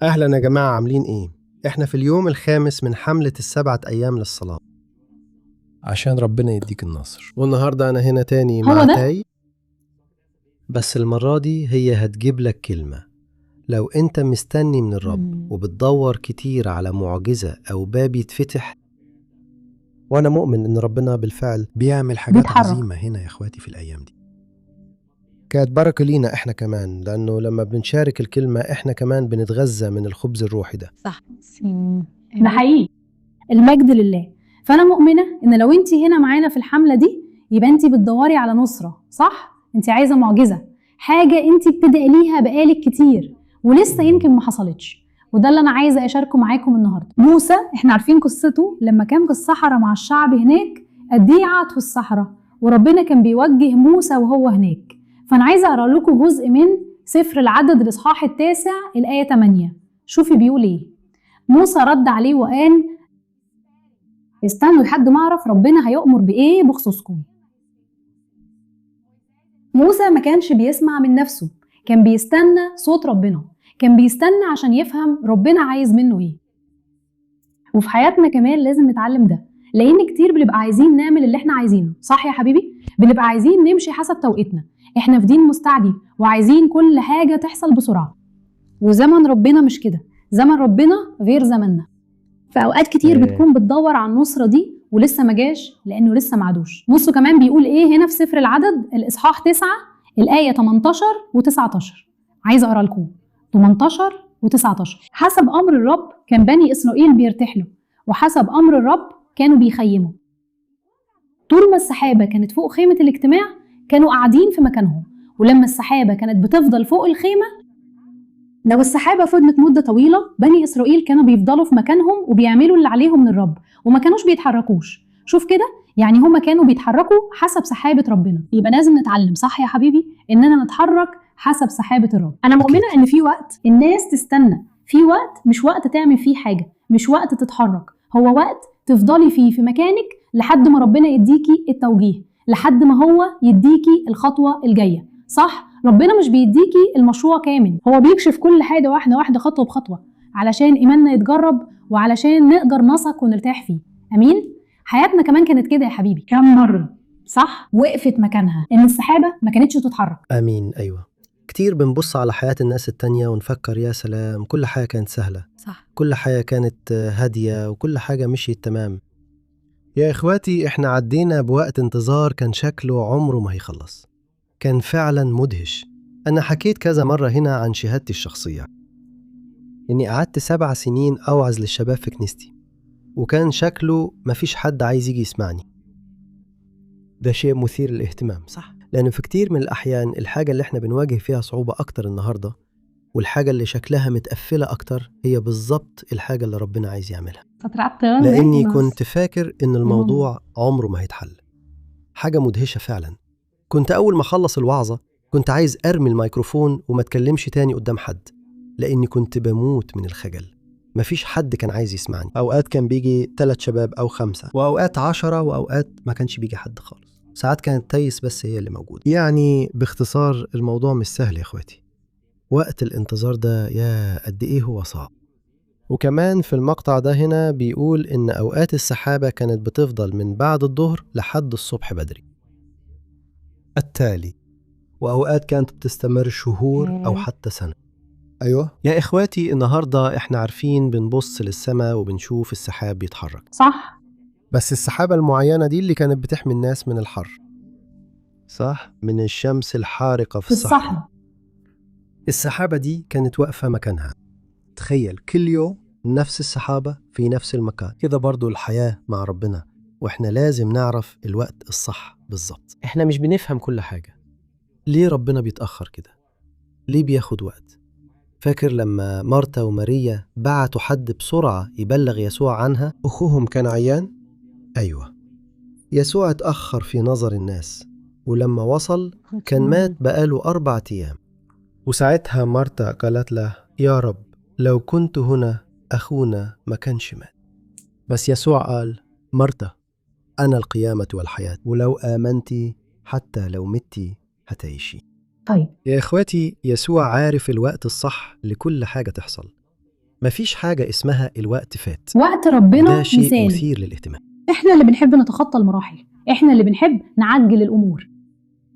أهلا يا جماعة، عاملين إيه؟ إحنا في اليوم الخامس من حملة ال7 أيام للصلاة عشان ربنا يديك النصر. والنهاردة أنا هنا تاني هو مع ده؟ تاي، بس المرة دي هي هتجيب لك كلمة. لو أنت مستني من الرب وبتدور كتير على معجزة أو باب يتفتح، وأنا مؤمن إن ربنا بالفعل بيعمل حاجات بيتحرك. عظيمة هنا يا إخواتي في الأيام دي. كانت بركة لينا إحنا كمان، لأنه لما بنشارك الكلمة إحنا كمان بنتغذى من الخبز الروحي ده. صح. ده حقيقي. المجد لله. فأنا مؤمنة إن لو أنت هنا معانا في الحملة دي يبقى أنت بتدوري على نصرة، صح؟ أنت عايزة معجزة، حاجة أنت بتدعي ليها بقالك كتير ولسه يمكن ما حصلتش. وده اللي أنا عايزة أشاركه معاكم النهاردة. موسى إحنا عارفين قصته لما كان في الصحراء مع الشعب هناك، قد إيه قعد في الصحراء وربنا كان بيوجه موسى وهو هناك. فأنا عايزة أقرأ لكم جزء من سفر العدد الإصحاح 9 الآية 8. شوفي بيقول إيه. موسى رد عليه وقال: استنوا لحد ما اعرف ربنا هيأمر بايه بخصوصكم. موسى ما كانش بيسمع من نفسه، كان بيستنى صوت ربنا، كان بيستنى عشان يفهم ربنا عايز منه ايه. وفي حياتنا كمان لازم نتعلم ده، لان كتير بنبقى عايزين نعمل اللي احنا عايزينه، صح يا حبيبي؟ بنبقى عايزين نمشي حسب توقيتنا، احنا في دين مستعجل وعايزين كل حاجة تحصل بسرعة. وزمن ربنا مش كده، زمن ربنا غير زمننا. في اوقات كتير بتكون بتدور على النصرة دي ولسه ما جاش لانه لسه ما عادوش. بصوا كمان بيقول ايه هنا في سفر العدد الاصحاح 9 الايه 18 و19. عايزه اقرا لكم 18 و19. حسب امر الرب كان بني اسرائيل بيرتحلوا، وحسب امر الرب كانوا بيخيموا. طول ما السحابه كانت فوق خيمه الاجتماع كانوا قاعدين في مكانهم، ولما السحابه كانت بتفضل فوق الخيمه، لو السحابة فضلت مدة طويلة بني إسرائيل كانوا بيفضلوا في مكانهم وبيعملوا اللي عليهم من الرب وما كانوش بيتحركوش. شوف كده، يعني هما كانوا بيتحركوا حسب سحابة ربنا. يبقى لازم نتعلم، صح يا حبيبي، إننا نتحرك حسب سحابة الرب. أنا مؤمنة إن في وقت الناس تستنى، في وقت مش وقت تعمل فيه حاجة، مش وقت تتحرك، هو وقت تفضلي فيه في مكانك لحد ما ربنا يديكي التوجيه، لحد ما هو يديكي الخطوة الجاية. صح؟ ربنا مش بيديكي المشروع كامل، هو بيكشف كل حاجة واحدة واحدة خطوة بخطوة علشان إيماننا يتجرب وعلشان نقدر نثق ونرتاح فيه. أمين؟ حياتنا كمان كانت كده يا حبيبي، كم مرة صح وقفت مكانها إن السحابة ما كانتش تتحرك. آمين. أيوة، كتير بنبص على حياة الناس التانية ونفكر يا سلام كل حاجة كانت سهلة، صح. كل حاجة كانت هادية وكل حاجة مشيت تمام. يا إخواتي، إحنا عدينا بوقت انتظار كان شكله عمره ما هيخلص، كان فعلا مدهش. أنا حكيت كذا مرة هنا عن شهادتي الشخصية، إني قعدت 7 سنين أوعظ للشباب في كنيستي، وكان شكله مفيش حد عايز يجي يسمعني. ده شيء مثير للاهتمام، صح؟ لأن في كتير من الأحيان الحاجة اللي إحنا بنواجه فيها صعوبة أكتر النهاردة، والحاجة اللي شكلها متقفلة أكتر، هي بالظبط الحاجة اللي ربنا عايز يعملها. لأني كنت فاكر إن الموضوع عمره ما هيتحل. حاجة مدهشة فعلا. كنت أول ما خلص الوعظة كنت عايز أرمي الميكروفون وما تكلمش تاني قدام حد، لأني كنت بموت من الخجل. مفيش حد كان عايز يسمعني. أوقات كان بيجي 3 شباب أو 5، وأوقات 10، وأوقات ما كانش بيجي حد خالص. ساعات كانت تيس بس هي اللي موجودة. يعني باختصار الموضوع مش سهل يا إخواتي. وقت الانتظار ده يا قد إيه هو صعب. وكمان في المقطع ده هنا بيقول إن أوقات السحابة كانت بتفضل من بعد الظهر لحد الصبح بدري التالي، وأوقات كانت بتستمر شهور أو حتى سنة. أيوة يا إخواتي، النهاردة إحنا عارفين بنبص للسماء وبنشوف السحاب بيتحرك، صح. بس السحابة المعينة دي اللي كانت بتحمي الناس من الحر، صح؟ من الشمس الحارقة في الصحراء. السحابة دي كانت واقفة مكانها. تخيل كل يوم نفس السحابة في نفس المكان. كده برضو الحياة مع ربنا، وإحنا لازم نعرف الوقت الصح بالظبط. إحنا مش بنفهم كل حاجة. ليه ربنا بيتأخر كده؟ ليه بياخد وقت؟ فاكر لما مارتا وماريا بعتوا حد بسرعة يبلغ يسوع عنها؟ أخوهم كان عيان؟ أيوة. يسوع اتأخر في نظر الناس، ولما وصل كان مات بقاله 4 أيام. وساعتها مارتا قالت له: يا رب، لو كنت هنا أخونا ما كانش مات. بس يسوع قال: مارتا، أنا القيامة والحياة، ولو آمنتي حتى لو متي هتعيشي. طيب يا إخواتي، يسوع عارف الوقت الصح لكل حاجة تحصل. مفيش حاجة اسمها الوقت فات. وقت ربنا ده شيء مثالي. مثير للاهتمام. احنا اللي بنحب نتخطى المراحل، احنا اللي بنحب نعجل الامور،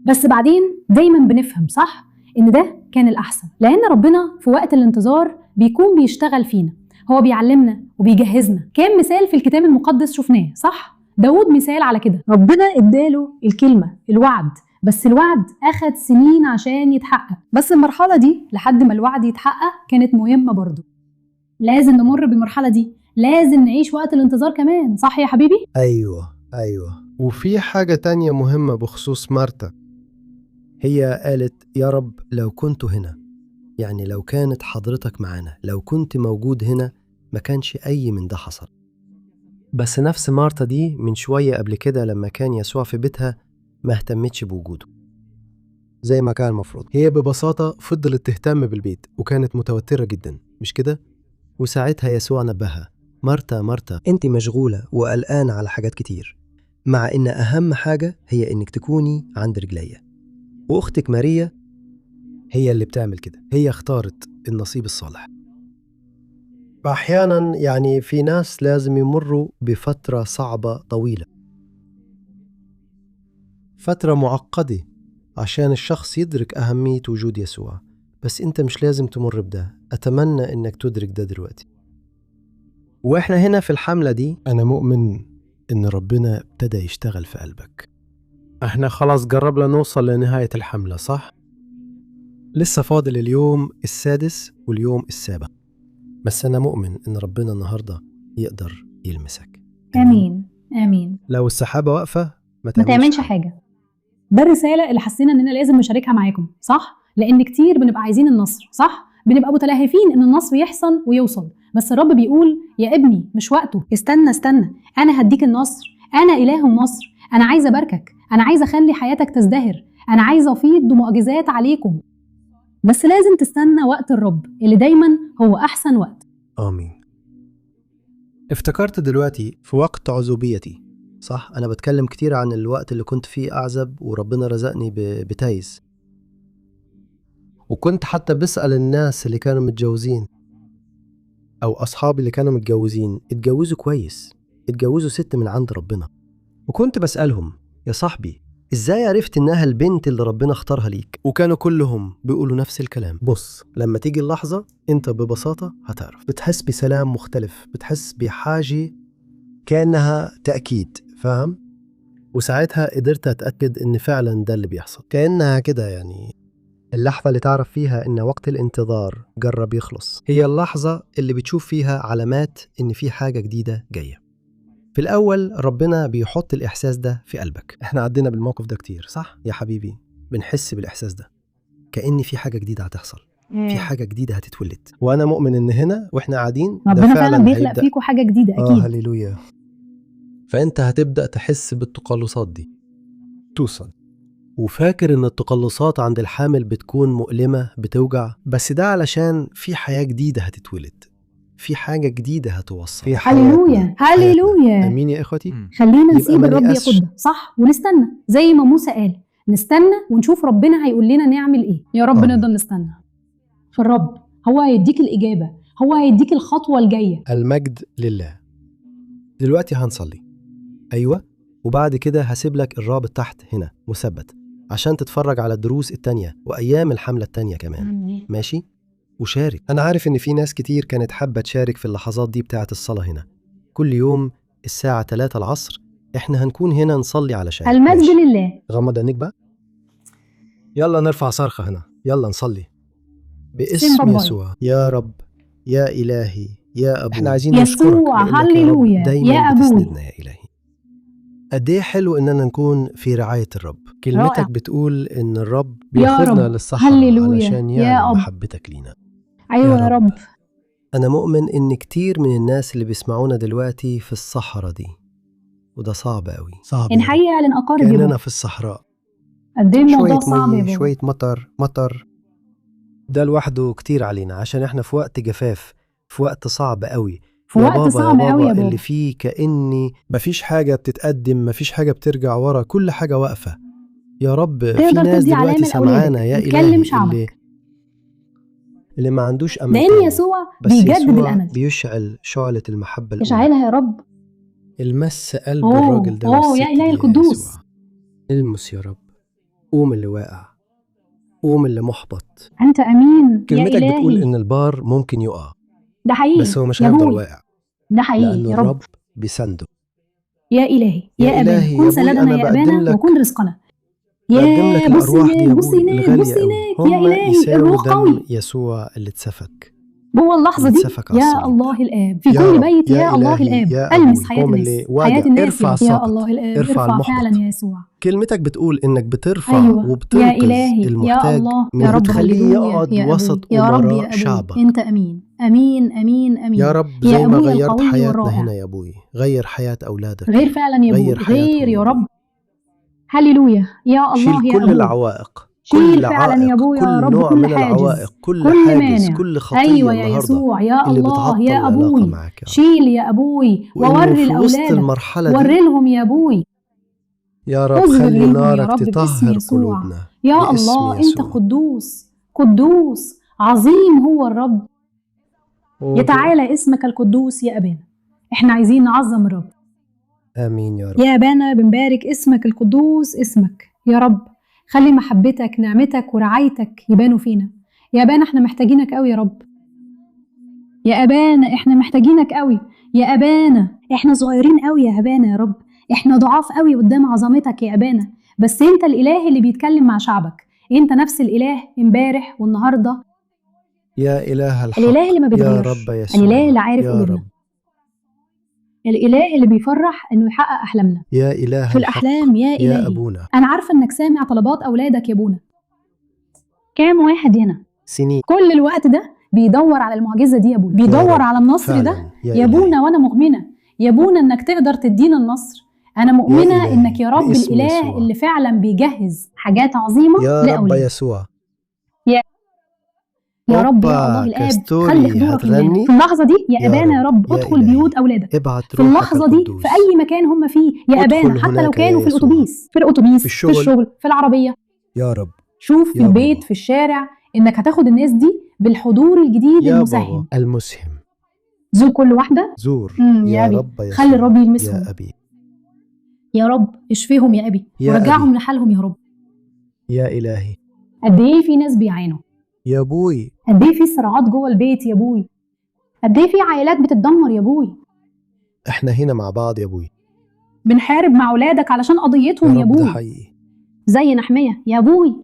بس بعدين دايما بنفهم صح ان ده كان الاحسن، لان ربنا في وقت الانتظار بيكون بيشتغل فينا، هو بيعلمنا وبيجهزنا. كان مثال في الكتاب المقدس شفناه صح، داود مثال على كده. ربنا اداله الكلمة الوعد، بس الوعد اخد سنين عشان يتحقق، بس المرحلة دي لحد ما الوعد يتحقق كانت مهمة برضو. لازم نمر بالمرحلة دي، لازم نعيش وقت الانتظار كمان، صح يا حبيبي؟ أيوة. وفي حاجة تانية مهمة بخصوص مارتا. هي قالت يا رب لو كنت هنا، يعني لو كانت حضرتك معانا، لو كنت موجود هنا ما كانش أي من ده حصل. بس نفس مارتا دي من شوية قبل كده لما كان يسوع في بيتها ما اهتمتش بوجوده زي ما كان المفروض. هي ببساطة فضلت تهتم بالبيت وكانت متوترة جدا، مش كده؟ وساعتها يسوع نبهها، مارتا مارتا، انت مشغولة وقلقانة على حاجات كتير، مع ان اهم حاجة هي انك تكوني عند رجليا. واختك ماريا هي اللي بتعمل كده، هي اختارت النصيب الصالح. احيانا يعني في ناس لازم يمروا بفترة صعبة طويلة، فترة معقدة عشان الشخص يدرك أهمية وجود يسوع. بس انت مش لازم تمر بده، اتمنى انك تدرك ده دلوقتي. واحنا هنا في الحملة دي انا مؤمن ان ربنا ابتدى يشتغل في قلبك. احنا خلاص قربنا نوصل لنهاية الحملة صح؟ لسه فاضل اليوم السادس واليوم السابع، بس انا مؤمن ان ربنا النهاردة يقدر يلمسك. امين امين. لو السحابة واقفة ما تعملش حاجة. ده الرسالة اللي حسينا اننا لازم نشاركها معاكم صح؟ لان كتير بنبقى عايزين النصر صح؟ بنبقى متلهفين ان النصر يحصل ويوصل، بس الرب بيقول يا ابني مش وقته، استنى انا هديك النصر، انا اله النصر، انا عايزه اباركك، انا عايزه اخلي حياتك تزدهر، انا عايزه افيض بمعجزات عليكم، بس لازم تستنى وقت الرب اللي دايما هو احسن وقت. آمين. افتكرت دلوقتي في وقت عزوبيتي صح؟ أنا بتكلم كتير عن الوقت اللي كنت فيه أعزب وربنا رزقني بتايس، وكنت حتى بسأل الناس اللي كانوا متجوزين أو أصحابي اللي كانوا متجوزين اتجوزوا كويس، اتجوزوا ست من عند ربنا، وكنت بسألهم يا صاحبي إزاي عرفت إنها البنت اللي ربنا اختارها ليك؟ وكانوا كلهم بيقولوا نفس الكلام. بص، لما تيجي اللحظة أنت ببساطة هتعرف، بتحس بسلام مختلف، بتحس بحاجة كأنها تأكيد، فاهم؟ وساعتها قدرت أتأكد إن فعلا ده اللي بيحصل، كأنها كده يعني اللحظة اللي تعرف فيها إن وقت الانتظار قرب يخلص، هي اللحظة اللي بتشوف فيها علامات إن في حاجة جديدة جاية. في الأول ربنا بيحط الإحساس ده في قلبك. إحنا عدينا بالموقف ده كتير صح يا حبيبي؟ بنحس بالإحساس ده كأن في حاجة جديدة هتحصل، في حاجة جديدة هتتولد. وأنا مؤمن إن هنا وإحنا قاعدين ده ربنا فعلا بيخلق هيبدأ فيكم حاجه جديده اكيد. هللويا. فأنت هتبدأ تحس بالتقلصات دي توصل، وفاكر إن التقلصات عند الحامل بتكون مؤلمة بتوجع، بس ده علشان في حياة جديدة هتتولد، في حاجة جديدة هتوصل في هللويا هللويا. أمين يا إخوتي. خلينا يبقى نسيب ما الرب نيأسش. يقودنا صح، ونستنى زي ما موسى قال، نستنى ونشوف ربنا هيقول لنا نعمل ايه. يا رب آمين. نقدر نستنى في الرب، هو هيديك الإجابة، هو هيديك الخطوة الجاية. المجد لله. دلوقتي هنصلي، أيوة، وبعد كده هسيب لك الرابط تحت هنا مثبت عشان تتفرج على الدروس التانية وأيام الحملة التانية كمان. ماشي؟ وشارك. أنا عارف إن في ناس كتير كانت حابة تشارك في اللحظات دي بتاعة الصلاة هنا. كل يوم الساعة 3 العصر إحنا هنكون هنا نصلي علشان. المجد ماشي. لله. غمض عينيك بقى، يلا نرفع صرخة هنا، يلا نصلي باسم سيمبا يسوع. يا رب، يا إلهي، يا أبو، إحنا عايزين يسوع، نشكرك لأنك يا هللويا، رب دايما يا أبوي. بتسندنا يا إلهي. قد ايه حلو اننا نكون في رعاية الرب. كلمتك رائع. بتقول ان الرب يا بياخدنا رب، للصحراء هللويا، علشان يا يعلن أب. محبتك لينا. أيوة يا رب. انا مؤمن ان كتير من الناس اللي بيسمعونا دلوقتي في الصحراء دي، وده صعب قوي، صعب إن حقيقة لنقارب يا كأننا بابا. في الصحراء، قد إيه الموضوع شوية صعب يا مية، بابا. شوية مطر، ده لوحده كتير علينا عشان احنا في وقت جفاف، في وقت صعب قوي، في يا وقت بابا صعب يا قوي يا بابا بابا. اللي فيه كأني مفيش حاجة بتتقدم، مفيش حاجة بترجع ورا، كل حاجة واقفة. يا رب في تقدر ناس تدي دلوقتي علامة سمعانا لأولادك يا وتكلم إلهي شعبك. اللي ما عندوش أمل لأن تاني. يسوع بس بيجدد يسوع الأمل. بيشعل شعلة المحبة الأولى. اشعلها يا رب. المس قلب أوه، الراجل ده أوه، والست يا دي إلهي يا القدوس. يسوع. المس يا رب. قوم اللي واقع، قوم اللي محبط. أنت أمين يا كلمتك بتقول إلهي. إن البار ممكن يقع، ده حقيقي بس هو مش يا هيفضل أبوي. واقع، ده حقيقي لأنه يا رب. الرب بيسنده. يا إلهي يا يا أبانا إلهي كن يا سندنا أبوي، أنا يا بقدم أبانا لك وكن رزقنا. بقدم لك يا بص الأرواح دي يا هناك، بص أبوي هناك، الغالية بص أوي. هناك يا هم إلهي. يساووا الروح دم قوي يسوع اللي اتسفك، جوه اللحظة اللي دي. اتسفك على يا الصليب الله ده. الآب في يا كل رب بيت. يا يا الله إلهي الآب يا ألمس أبوي، حياة قوم الناس، اللي حياة واجع، الناس ارفع يا الساقط، الله الآب. ارفع ارفع المحبط. فعلا يا يسوع. كلمتك بتقول إنك بترفع أيوة يا وبتنقذ إلهي يا المحتاج، الله مش يا رب. بتخليه هللويا يقعد يا وسط أبوي يا رب أمراء يا أبوي. شعبك. أنت أمين أمين أمين يا أمين رب يا زي ما أبوي غيرت القوي حياتنا والرائع. هنا يا أبوي، غير حياة أولادك غير يا رب. فعلا يا غير أبوي، حياتهم غير يا أبوي. رب. هللويا يا شيل الله يا كل أبوي. العوائق، شيل كل فعلا يا عائق، أبوي يا كل رب نوع كل من حاجز، العوائق، كل كل حاجز، مانع. كل خطية أيوة يا النهاردة يسوع يا اللي الله بتعطل يا العلاقة أبوي. معك يا رب. شيل يا أبوي وإنه ووري في وسط لأولادك، المرحلة دي وري لهم يا أبوي. يا رب اظهر خلي ليهم يا نارك رب باسم تطهر يسوع. قلوبنا يا باسم الله أنت يسوع. قدوس قدوس عظيم هو الرب. يتعالى اسمك القدوس يا أبانا. احنا عايزين نعظم الرب. آمين يا رب. يا أبانا بنبارك اسمك القدوس، اسمك يا رب. خلي محبتك نعمتك ورعايتك يبانوا فينا. يا أبانا احنا محتاجينك قوي يا رب. يا أبانا احنا محتاجينك قوي. يا أبانا احنا صغيرين قوي يا أبانا يا رب. احنا ضعاف قوي قدام عظمتك يا أبانا. بس انت الإله اللي بيتكلم مع شعبك. انت نفس الإله امبارح والنهارده. يا إله الحق، الإله اللي ما يا بيتغيرش، رب يسوع، الإله اللي عارف يا قلوبنا، رب. الإله اللي بيفرح إنه يحقق أحلامنا يا إله في الحق، الأحلام. يا يا إلهي أبونا. أنا عارفة إنك سامع طلبات أولادك يا أبونا. كام واحد هنا سنين كل الوقت ده بيدور على المعجزة دي يا أبونا، بيدور على النصر ده يا أبونا. وأنا مؤمنة يا أبونا إنك تقدر تدينا النصر. أنا مؤمنة إنك يا رب الإله يسوع. اللي فعلا بيجهز حاجات عظيمة يا رب لأولادك. يسوع. يا رب يا الله الآب كاستوري خلي حضورك هتغني في اللحظة دي يا أبانا يا رب. يا ادخل إلهي. بيوت أولادك ابعت في روحك اللحظة دي القدوس. في أي مكان هم فيه يا أبانا، ادخل حتى لو هناك كانوا يا في يسوع. الأتوبيس في الشغل في العربية يا رب، شوف في يا البيت بابا. في الشارع إنك هتاخد الناس دي بالحضور الجديد يا المساهم. بابا المسهم. زور كل واحدة. زور يا أبي. رب يسوع. خلي الرب يلمسهم يا أبي. يا رب. اشفيهم يا أبي يا ورجعهم أبي. لحالهم يا رب. يا إلهي. قد إيه في ناس بيعانوا، يا أبوي. قد إيه في صراعات جوه البيت يا أبوي، قد إيه في عائلات بتتدمر يا أبوي. احنا هنا مع بعض يا أبوي، بنحارب مع أولادك علشان قضيتهم يا رب. ده أبوي. حقيقي. زي نحمية يا أبوي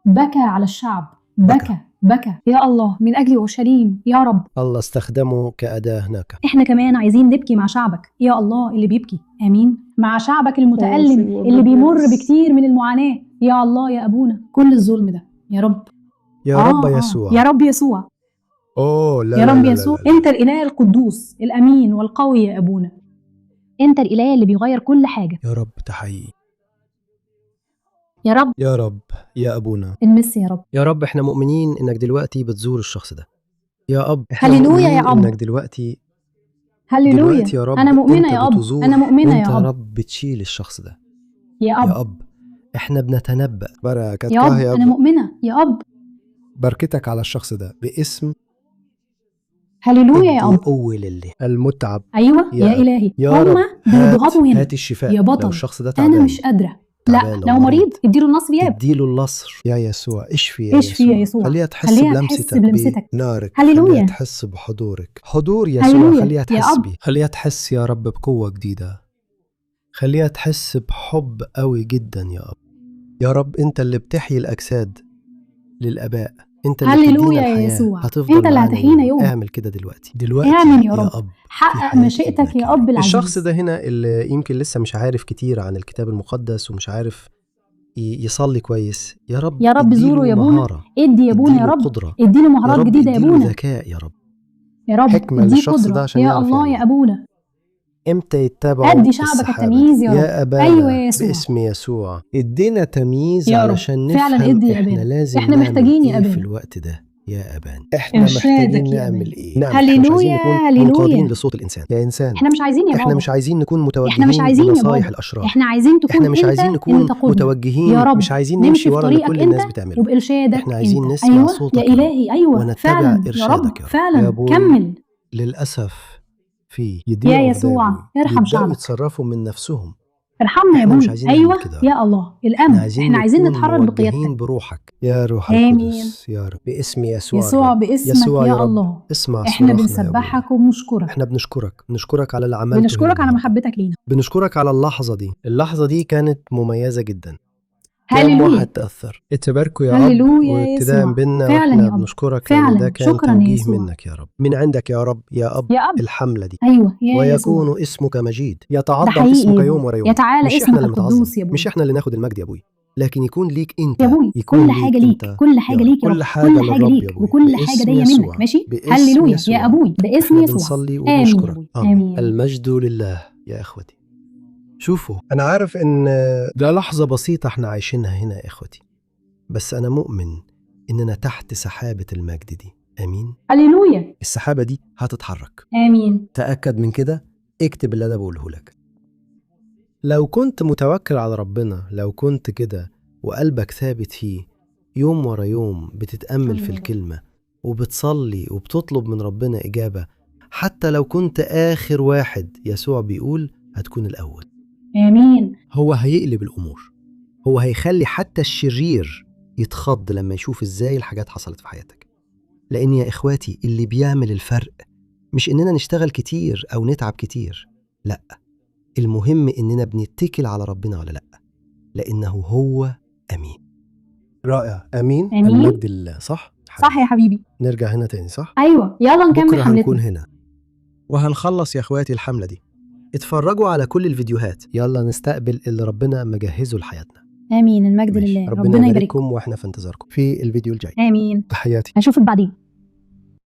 بكى على الشعب، بكى يا الله من أجل أورشليم يا رب. الله استخدمه كأداة هناك. إحنا كمان عايزين نبكي مع شعبك يا الله اللي بيبكي. آمين. مع شعبك المتألم اللي بيمر بكتير من المعاناة يا الله يا أبونا. كل الظلم ده يا رب. يا رب يسوع. يا رب يسوع. لا يا لا رب لا يسوع. لا لا. أنت الإله القدوس الأمين والقوي يا أبونا. أنت الإله اللي بيغير كل حاجة يا رب. ده حقيقي. يا رب. يا رب يا أبونا. المس يا رب. يا رب احنا مؤمنين إنك دلوقتي بتزور الشخص ده يا أب. احنا هللويا مؤمنين يا أب. إنك دلوقتي هللويا يا رب أنا مؤمنة انت يا أب. بتزور أنا مؤمنة وانت يا أب. رب بتشيل الشخص ده يا أب. يا أب. احنا بنتنبأ بركتك يا أب. أنا مؤمنة يا أب. بركتك على الشخص ده باسم. هللويا يا أب. قوة لله المتعب. أيوة يا إلهي. يا هما بيضغطوا هنا. هات الشفاء يا بطل. لو الشخص ده تعبان. أنا مش قادرة. لا لو مريض اديله النصر ياب. اديله النصر يا يسوع. اشفي يا يسوع. خليها تحس بلمستك بنارك. هللويا. خليها تحس بحضورك. حضور يسوع. خليها تحس بيه. خليها تحس يا رب بقوة جديدة. خليها تحس بحب قوي جدا يا رب. يا رب انت اللي بتحيي الأجساد للآباء. انت اللي هللويا يا يسوع. هتفضل انت اللي هتحيينا يوم. اعمل كده دلوقتي اعمل يا رب. أب. حقق مشيئتك يا أب العزيز. الشخص ده هنا اللي يمكن لسه مش عارف كتير عن الكتاب المقدس ومش عارف يصلي كويس يا رب زوره يا ابونا. ادي يا ابونا يا رب قدرة. اديله مهارات جديدة يا ابونا. اديله ذكاء يا رب. حكمة للشخص ده عشان يا الله يا ابونا. امتى يتبعوا ادي شعبك التمييز يا رب. يا أبانا. ايوه يا يسوع. باسم يسوع ادينا تمييز يا علشان رب. فعلا نفهم ادي يا احنا لازم احنا محتاجين يا في أبانا الوقت ده يا أبانا. إحنا إرشادك محتاجين يا نعمل أبانا. إيه؟ نعم، إحنا مش عايزين هللويا نكون هللويا. منقادين لصوت الإنسان. يا إنسان، احنا مش عايزين يا إحنا بابا، مش عايزين نكون احنا مش متوجهين عايزين يا بنصايح بابا، الأشرار. احنا عايزين تكون إحنا مش انت عايزين اللي نكون تقودنا متوجهين، يا رب. مش عايزين نمشي نمشي في ورا اللي طريقك كل الناس انت بتعمله. وبإرشادك إحنا عايزين انت. نسمع ايوه صوتك يا يا رب إلهي، ايوه ونتبع فعلا يا إرشادك رب، يا رب. يا فعلا أبوي، كمل للأسف يا يضيعوا في ده يا يسوع. أبوي، ارحم بيبدأوا شعبك، يتصرفوا من نفسهم. ارحمنا يا إحنا مش ابوي. عايزين نعمل ايوه كده يا رب. يا الله، إحنا الامر عايزين احنا عايزين نكون نتحرك موجهين بقيادتك. بروحك يا روح آمين. القدس يا رب، باسم يسوع يسوع الرب. باسمك يسوع يا يا رب، الله اسمع احنا صراخنا يا أبوي. بنسبحك وبنشكرك، إحنا بنشكرك على اللي عملته هنا بنشكرك على النهاردة. محبتك لينا. بنشكرك على اللحظة دي كانت مميزة جدا. كم هللويا واحد تأثر. اتباركوا يا رب هللويا يا وابتداء يسوع. بينا، فعلا واحنا يا أب، بنشكرك لأن ده فعلا كان شكرا يا توجيه يسوع. منك يا رب، من عندك يا رب يا أب. يا أب الحملة دي ايوه يا يسوع، ويكون اسمك مجيد، ده يتعظم حقيقي اسمك يا يوم ابوي. ورا يوم. يتعالى مش اسمك احنا اللي نتعظم، القدوس يا ابوي. مش احنا اللي ناخد المجد يا ابوي، لكن يكون ليك انت، يا ابوي يكون كل حاجه ليك ليك، انت كل حاجه يا رب. ليك يا كل رب، حاجة كل حاجه للرب ليك، يا ابوي، وكل حاجه باسم جايه يسوع، منك. ماشي، باسم هللويا يسوع. يا ابوي، باسم احنا يسوع. بنصلي امين يا وبنشكرك. ابوي، آمين. امين. المجد لله يا اخوتي. شوفوا، انا عارف ان ده لحظة بسيطة احنا عايشينها هنا يا اخوتي، بس انا مؤمن اننا تحت سحابة المجد دي. امين. هللويا. السحابة دي هتتحرك، امين. تأكد من كده. اكتب اللي انا بقوله لك. لو كنت متوكل على ربنا، لو كنت كده وقلبك ثابت فيه يوم ورا يوم، بتتأمل في الكلمة وبتصلي وبتطلب من ربنا إجابة، حتى لو كنت آخر واحد، يسوع بيقول هتكون الأول. امين. هو هيقلب الأمور، هو هيخلي حتى الشرير يتخض لما يشوف إزاي الحاجات حصلت في حياتك. لأن يا إخواتي، اللي بيعمل الفرق مش إننا نشتغل كتير أو نتعب كتير، لأ، المهم إننا بنتكل على ربنا ولا لأ، لأنه هو أمين. رائع. أمين. أمين. المجد لله. صح صح يا حبيبي. نرجع هنا تاني. صح. ايوه يلا نكمل بكرة هنكون حملتنا. هنا وهنخلص يا إخواتي الحملة دي. اتفرجوا على كل الفيديوهات. يلا نستقبل اللي ربنا مجهزه لحياتنا. امين. المجد ماشي. لله. ربنا ربنا يبارككم. يبارككم، واحنا في انتظاركم في الفيديو الجاي. امين. تحياتي. هشوفك بعدين.